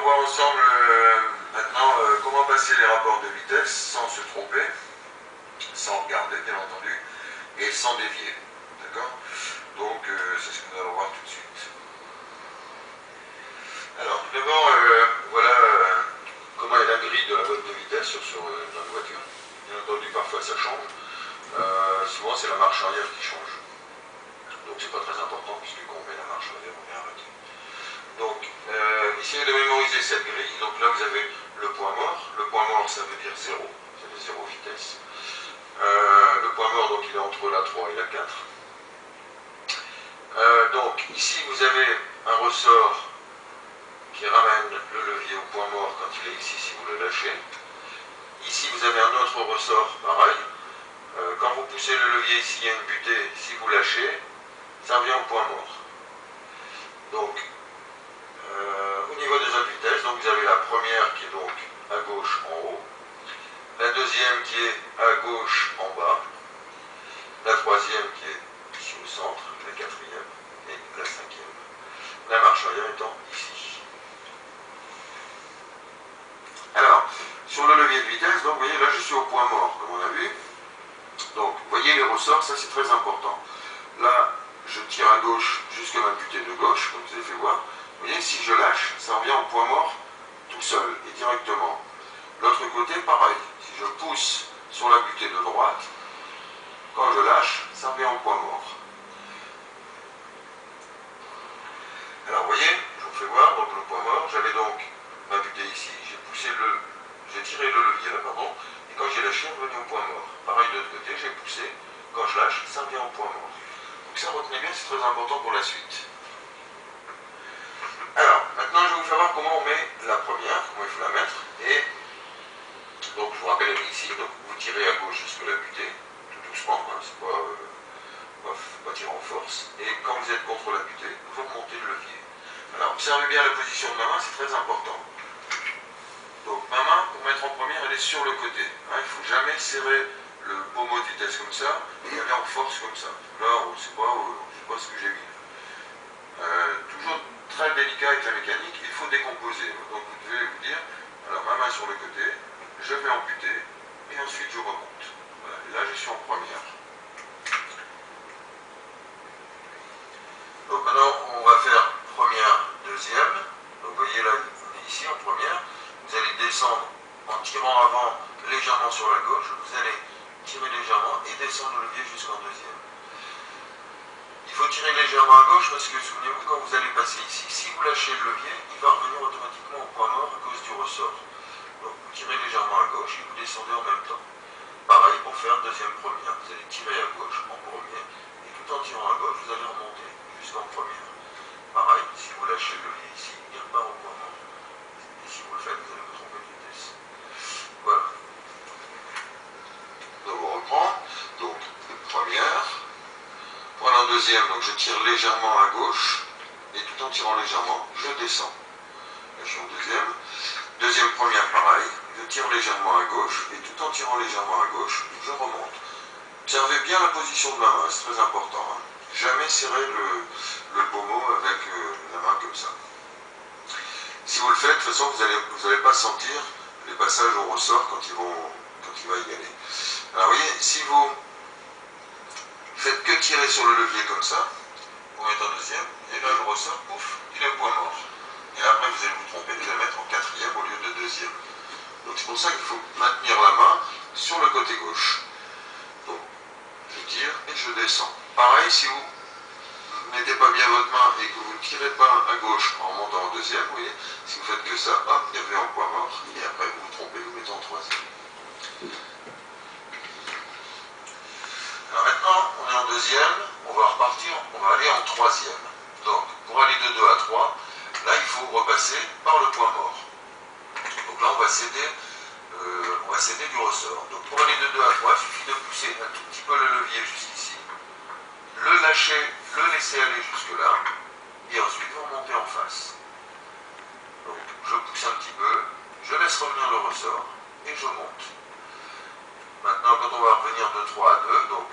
allons voir ensemble maintenant comment passer les rapports de vitesse sans se tromper, sans regarder bien entendu, et sans dévier. D'accord? Donc c'est ce que nous allons voir tout de suite. Alors tout d'abord, voilà comment est la grille de la boîte de vitesse sur notre voiture. Bien entendu, parfois ça change. Souvent c'est la marche arrière qui change. Donc c'est pas très important puisque quand on met la marche arrière, on est arrêté. Donc essayez de mémoriser cette grille. Donc là vous avez le point mort. Le point mort ça veut dire 0, c'est 0 vitesse. Le point mort donc il est entre la 3 et la 4. Donc ici vous avez un ressort qui ramène le levier au point mort quand il est ici si vous le lâchez. Ici vous avez un autre ressort pareil. Quand vous poussez le levier ici, il y a une butée, si vous lâchez, ça revient au point mort. Donc au niveau des autres vitesses, donc vous avez la première qui est donc à gauche en haut, la deuxième qui est à gauche en bas, la troisième qui est ici au centre, la quatrième et la cinquième. La marche arrière étant ici. Alors, sur le levier de vitesse, donc vous voyez là je suis au point mort, comme on a vu. Donc, vous voyez les ressorts, ça c'est très important. Là, je tire à gauche jusqu'à ma butée de gauche, comme vous avez fait voir. Vous voyez, si je lâche, ça revient au point mort tout seul et directement. L'autre côté, pareil. Si je pousse sur la butée de droite, quand je lâche, ça revient au point mort. Alors, vous voyez, je vous fais voir, donc le point mort, j'avais donc ma butée ici, j'ai tiré le levier là, pardon, et quand j'ai lâché, on revient au point mort. Pareil de l'autre côté, j'ai poussé, quand je lâche, ça revient au point mort. Donc ça, retenez bien, c'est très important pour la suite. Alors, maintenant, je vais vous faire voir comment on met la première, comment il faut la mettre, et donc je vous rappelle ici, donc vous tirez à gauche jusqu'à la butée, tout doucement, hein, c'est pas tirer en force, et quand vous êtes contre la butée, vous remontez le levier. Alors, observez bien la position de ma main, c'est très important. Donc ma main, pour mettre en première, elle est sur le côté. Hein, il ne faut jamais serrer le pommeau de vitesse comme ça et aller en force comme ça. Là, on ne sait pas ce que j'ai mis. Toujours très délicat avec la mécanique, il faut décomposer. Donc vous devez vous dire, alors ma main sur le côté, je vais amputer et ensuite je remonte. Voilà, et là je suis en première. Donc maintenant on va faire première, deuxième. Donc vous voyez là, on est ici en première. Vous allez descendre en tirant avant légèrement sur la gauche, vous allez tirer légèrement et descendre le levier jusqu'en deuxième. Il faut tirer légèrement à gauche parce que souvenez-vous, quand vous allez passer ici, si vous lâchez le levier, il va revenir automatiquement au point mort à cause du ressort. Donc vous tirez légèrement à gauche et vous descendez en même temps. Pareil pour faire deuxième première, vous allez tirer à gauche en premier et tout en tirant à gauche, vous allez remonter jusqu'en première. Pareil, si vous lâchez le levier ici, il repart au point mort. Et si vous le faites, vous allez vous tromper de vitesse. Voilà. Donc on reprend. Donc première. Voilà en deuxième, donc je tire légèrement à gauche. Et tout en tirant légèrement, je descends. Là je suis en deuxième. Deuxième première, pareil. Je tire légèrement à gauche. Et tout en tirant légèrement à gauche, je remonte. Observez bien la position de ma main, c'est très important. Hein. Jamais serrer le pommeau avec la main comme ça. Si vous le faites, de toute façon, vous n'allez pas sentir les passages au ressort quand il va y aller. Alors, vous voyez, si vous faites que tirer sur le levier comme ça, vous mettez en deuxième, et là, le ressort, pouf, il est au point mort. Et après, vous allez vous tromper, vous allez mettre en quatrième au lieu de deuxième. Donc, c'est pour ça qu'il faut maintenir la main sur le côté gauche. Donc, je tire et je descends. Pareil, si vous ne mettez pas bien votre main et que vous ne tirez pas à gauche en montant en deuxième, vous voyez, si vous faites que ça, hop, il revient en point mort, et après vous vous trompez, vous mettez en troisième. Alors maintenant, on est en deuxième, on va repartir, on va aller en troisième. Donc, pour aller de 2 à 3, là il faut repasser par le point mort. Donc là, on va céder du ressort. Donc pour aller de 2 à 3, il suffit de pousser un tout petit peu le levier jusqu'ici, le lâcher, le laisser aller jusque-là, et ensuite vous remontez en face. Donc je pousse un petit peu, je laisse revenir le ressort, et je monte. Maintenant, quand on va revenir de 3 à 2, donc